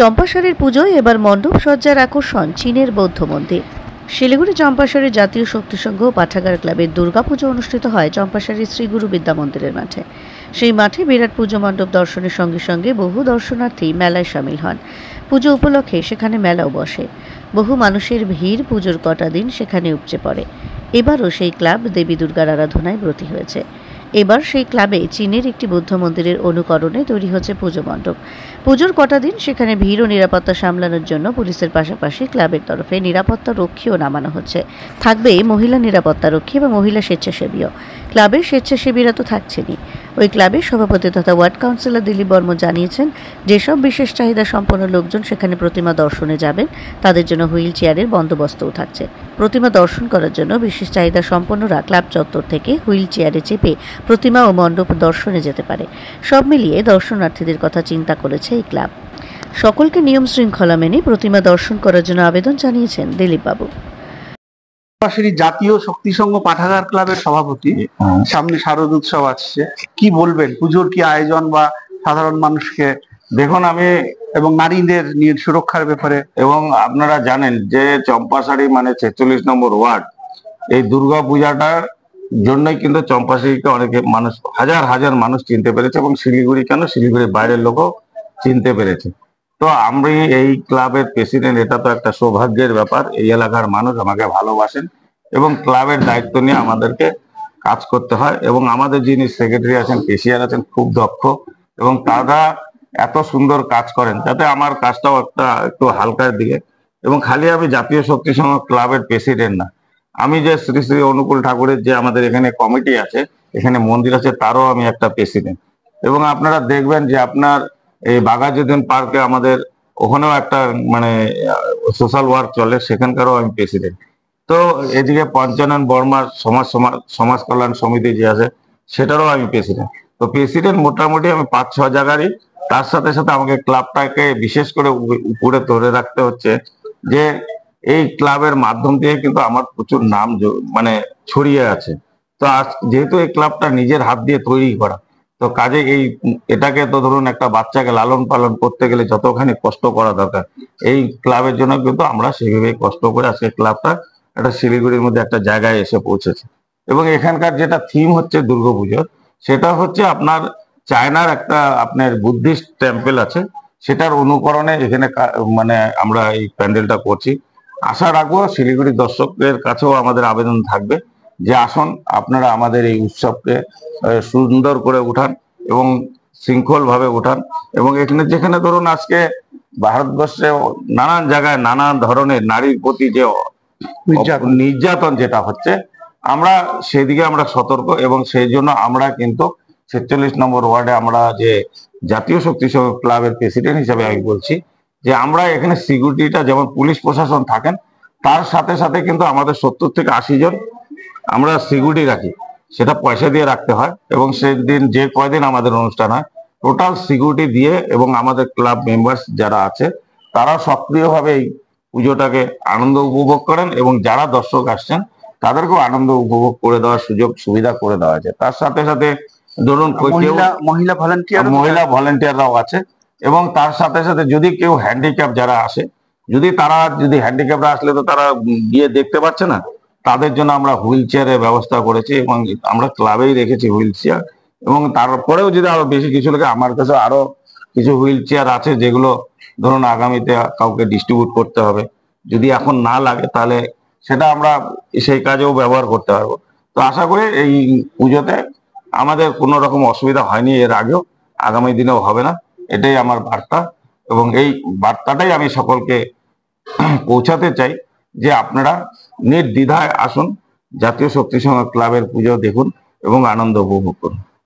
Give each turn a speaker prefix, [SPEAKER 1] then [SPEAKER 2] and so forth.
[SPEAKER 1] চম্পাশাড়ির পুজোয় এবার মণ্ডপ সজ্জার আকর্ষণ চীনের বৌদ্ধ মন্দির। শিলিগুড়ি চম্পাশাড়ি জাতীয় শক্তি সংঘ পাঠাগার ক্লাবের দুর্গাপুজো অনুষ্ঠিত হয় চম্পাশাড়ির শ্রীগুরু বিদ্যা মন্দিরের মাঠে। সেই মাঠে বিরাট পুজো মণ্ডপ দর্শনের সঙ্গে সঙ্গে বহু দর্শনার্থী মেলায় সামিল হন। পুজো উপলক্ষে সেখানে মেলাও বসে। বহু মানুষের ভিড় পুজোর কটা দিন সেখানে উপচে পড়ে। এবারও সেই ক্লাব দেবী দুর্গার আরাধনায় ব্রতী হয়েছে। এবার সেই ক্লাবে চীনের একটি বৌদ্ধ মন্দিরের অনুকরণে তৈরি হচ্ছে পুজো মণ্ডপ। পুজোর কটা দিন সেখানে ভিড় ও নিরাপত্তা সামলানোর জন্য পুলিশের পাশাপাশি ক্লাবের তরফে নিরাপত্তা রক্ষীও নামানো হচ্ছে। থাকবে মহিলা নিরাপত্তা রক্ষী বা মহিলা স্বেচ্ছাসেবীও। ক্লাবের স্বেচ্ছাসেবীরা তো থাকছেনই। ওই ক্লাবের সভাপতি তথা ওয়ার্ড কাউন্সিলর দিলীপ বর্মন জানিয়েছেন, যেসব বিশেষ চাহিদা সম্পন্ন লোকজন সেখানে প্রতিমা দর্শনে যাবেন তাদের জন্য হুইল চেয়ারের বন্দোবস্তও থাকছে। প্রতিমা দর্শন করার জন্য বিশেষ চাহিদা সম্পন্নরা ক্লাব চত্বর থেকে হুইল চেয়ারে চেপে প্রতিমা ও মণ্ডপ দর্শনে যেতে পারে। সব মিলিয়ে দর্শনার্থীদের কথা চিন্তা করেছে এই ক্লাব। সকলকে নিয়ম শৃঙ্খলা মেনে প্রতিমা দর্শন করার জন্য আবেদন জানিয়েছেন দিলীপ বাবু।
[SPEAKER 2] জাতীয় শক্তি সংঘ পাঠাগার ক্লাবের সভাপতি, সামনে শারদ উৎসব আসছে, কি বলবেন পুজোর কি আয়োজন বা সাধারণ মানুষকে?
[SPEAKER 3] দেখুন, আমি
[SPEAKER 2] এবং নারীদের সুরক্ষার ব্যাপারে,
[SPEAKER 3] এবং আপনারা জানেন যে চম্পাশাড়ি মানে 46 নম্বর ওয়ার্ড, এই দুর্গা পূজাটার জন্যই কিন্তু চম্পাশাড়িকে অনেকে মানুষ, হাজার হাজার মানুষ চিনতে পেরেছে, এবং শিলিগুড়ি কেন, শিলিগুড়ির বাইরের লোকও চিনতে পেরেছে। তো আমি এই ক্লাবের প্রেসিডেন্ট, এটা তো একটা সৌভাগ্যের ব্যাপার। এই এলাকার মানুষ আমাকে ভালোবাসেন এবং ক্লাবের দায়িত্ব নিয়ে আমাদেরকে কাজ করতে হয়। এবং আমাদের যিনি সেক্রেটারি আছেন, কেশিয়ার আছেন, খুব দক্ষ, এবং তারা এত সুন্দর কাজ করেন যাতে আমার কাজটাও একটু হালকার দিকে। এবং খালি আমি জাতীয় শক্তি সংঘ ক্লাবের প্রেসিডেন্ট না, আমি যে শ্রী শ্রী অনুকূল ঠাকুরের যে আমাদের এখানে কমিটি আছে, এখানে মন্দির আছে, তারও আমি একটা প্রেসিডেন্ট। এবং আপনারা দেখবেন যে আপনার এই বাঘাযতীন পার্কে আমাদের ওখানেও একটা মানে সোশ্যাল ওয়ার্ক চলে, সেখানকারও আমি প্রেসিডেন্ট। তো এদিকে পঞ্চানন বর্মার সমাজ কল্যাণ সমিতি যে আছে, সেটারও আমি প্রেসিডেন্ট। তো প্রেসিডেন্ট মোটামুটি আমি 5-6 জায়গারই। তার সাথে সাথে আমাকে ক্লাবটাকে বিশেষ করে উপরে ধরে রাখতে হচ্ছে যে এই ক্লাবের মাধ্যম দিয়ে কিন্তু আমার প্রচুর নাম মানে ছড়িয়ে আছে। তো আজ যেহেতু এই ক্লাবটা নিজের হাত দিয়ে তৈরি করা, তো কাজে এটাকে তো ধরুন একটা বাচ্চাকে লালন পালন করতে গেলে যতখানি কষ্ট করা দরকার, এই ক্লাবের জন্য কিন্তু আমরা সেইভাবে কষ্ট করে আজকে ক্লাবটা একটা শিলিগুড়ির মধ্যে একটা জায়গায় এসে পৌঁছেছে। এবং এখানকার যেটা থিম হচ্ছে দুর্গাপুজোর, সেটা হচ্ছে আপনার চায়নার একটা আপনার বুদ্ধিস্ট টেম্পল আছে, সেটার অনুকরণে এখানে মানে আমরা এই প্যান্ডেলটা করছি। আশা রাখবো শিলিগুড়ির দর্শকদের কাছেও আমাদের আবেদন থাকবে যে আসুন, আপনারা আমাদের এই উৎসবকে সুন্দর করে উঠান এবং শৃঙ্খল ভাবে উঠান। এবং এখানে যেখানে ধরুন আজকে ভারতবর্ষে নানান জায়গায় নানান ধরনের নারীর প্রতি যে নির্যাতন যেটা হচ্ছে, আমরা সেদিকে আমরা সতর্ক। এবং সেই জন্য আমরা কিন্তু 46 নম্বর ওয়ার্ডে আমরা যে জাতীয় শক্তি সংঘ ক্লাবের প্রেসিডেন্ট হিসেবে আমি বলছি যে আমরা এখানে সিকিউরিটিটা, যেমন পুলিশ প্রশাসন থাকেন, তার সাথে সাথে কিন্তু আমাদের 70 থেকে 80 জন আমরা সিকিউরিটি রাখি। সেটা পয়সা দিয়ে রাখতে হয়। এবং সেদিন যে কয়দিন আমাদের অনুষ্ঠান হয়, টোটাল সিকিউরিটি দিয়ে, এবং আমাদের ক্লাব মেম্বার্স যারা আছে তারা সক্রিয়ভাবে এই পুজোটাকে আনন্দ উপভোগ করেন। এবং যারা দর্শক আসছেন তাদেরকেও আনন্দ উপভোগ করে দেওয়ার সুযোগ সুবিধা করে দেওয়া আছে। তার সাথে সাথে ধরুন
[SPEAKER 2] মহিলা
[SPEAKER 3] ভলেন্টিয়াররাও আছে। এবং তার সাথে সাথে যদি কেউ হ্যান্ডিক্যাপ যারা আসে, যদি হ্যান্ডিক্যাপরা আসলে তো তারা গিয়ে দেখতে পাচ্ছে না, তাদের জন্য আমরা হুইল চেয়ারের ব্যবস্থা করেছি এবং আমরা ক্লাবেই রেখেছি হুইল চেয়ার। এবং তারপরেও যদি আরো বেশি কিছু লাগে, আমার কাছে আরো কিছু হুইল চেয়ার আছে যেগুলো ধরুন আগামীতে কাউকে ডিস্ট্রিবিউট করতে হবে। যদি এখন না লাগে তাহলে সেটা আমরা সেই কাজেও ব্যবহার করতে পারবো। তো আশা করি এই পুজোতে আমাদের কোনো রকম অসুবিধা হয়নি এর আগেও, আগামী দিনেও হবে না, এটাই আমার বার্তা। এবং এই বার্তাটাই আমি সকলকে পৌঁছাতে চাই যে আপনারা নির্দ্বিধায় আসুন, জাতীয় শক্তি সংঘ ক্লাবের পুজো দেখুন এবং আনন্দ উপভোগ করুন।